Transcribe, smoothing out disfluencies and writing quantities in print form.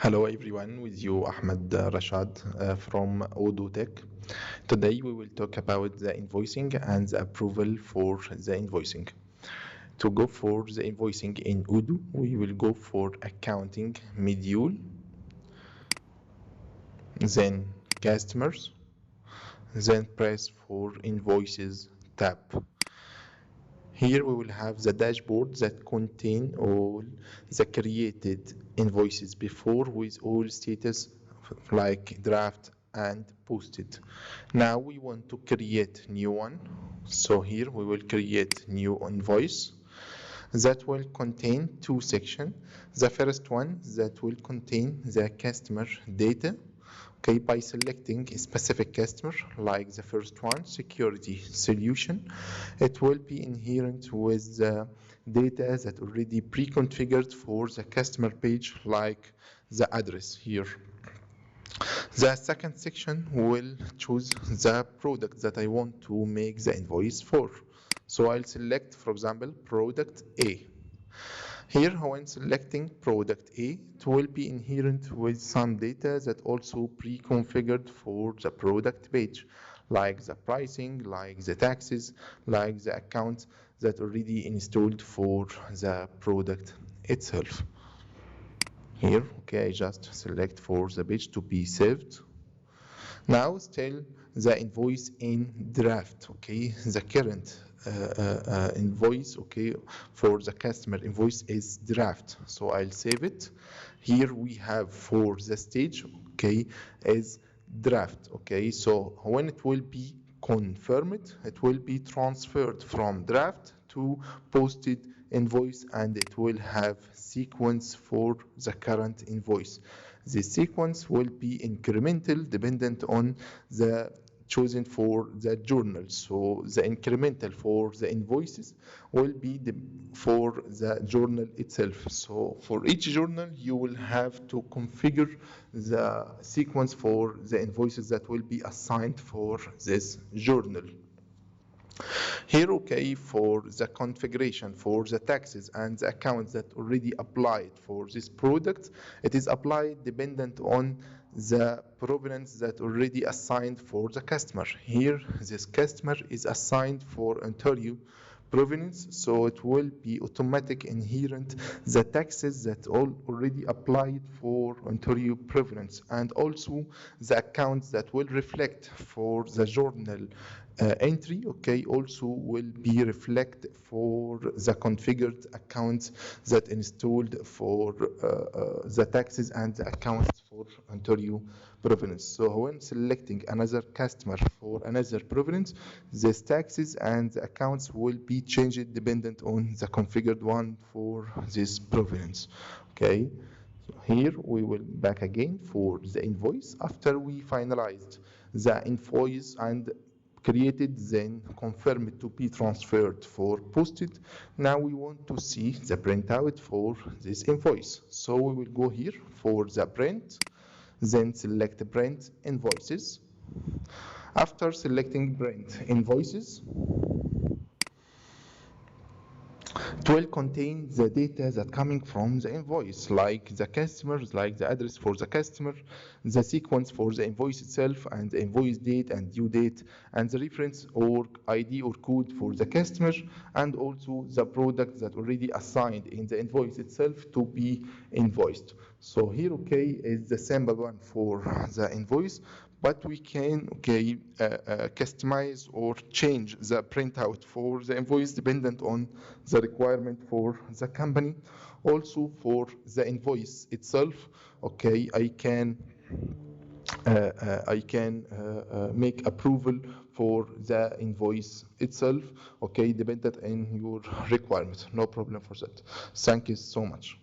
Hello everyone, with you Ahmed Rashad from Odoo Tech. Today we will talk about the invoicing and the approval for the invoicing. To go for the invoicing in Odoo, we will go for accounting module, then customers, then press for invoices tab. Here we will have the dashboard that contain all the created invoices before with all status like draft and posted. Now we want to create new one. So here we will create new invoice that will contain two sections. The first one that will contain the customer data. Okay, by selecting a specific customer, like the first one, security solution, it will be inherent with the data that already pre-configured for the customer page, like the address here. The second section will choose the product that I want to make the invoice for. So I'll select, for example, product A. Here, when selecting product A, it will be inherent with some data that also pre-configured for the product page, like the pricing, like the taxes, like the account that already installed for the product itself. Here, okay, I just select for the page to be saved. Now still the invoice in draft, okay, the current invoice, okay, for the customer invoice is draft. So I'll save it. Here we have for the stage, okay, is draft, okay. So when it will be confirmed, it will be transferred from draft to posted invoice, and it will have sequence for the current invoice. The sequence will be incremental dependent on the chosen for the journal. So the incremental for the invoices will be for the journal itself. So for each journal, you will have to configure the sequence for the invoices that will be assigned for this journal. Here, okay, for the configuration for the taxes and the accounts that already applied for this product, it is applied dependent on the provenance that already assigned for the customer. Here, this customer is assigned for Ontario provenance, so it will be automatic inherent the taxes that already applied for Ontario provenance, and also the accounts that will reflect for the journal entry, okay, also will be reflect for the configured accounts that installed for the taxes and the accounts for Ontario province. So when selecting another customer for another province, these taxes and the accounts will be changed dependent on the configured one for this province. Okay. So here we will back again for the invoice after we finalized the invoice and created, then confirmed to be transferred for posted. Now we want to see the printout for this invoice. So we will go here for the print, then select print invoices. After selecting print invoices, it will contain the data that coming from the invoice, like the customers, like the address for the customer, the sequence for the invoice itself, and the invoice date and due date, and the reference or ID or code for the customer, and also the product that already assigned in the invoice itself to be invoiced. So here, okay, is the sample one for the invoice, but we can, okay, customize or change the printout for the invoice dependent on the requirement for the company. Also for the invoice itself, okay, I can make approval for the invoice itself, okay, dependent on your requirement. No problem for that. Thank you so much.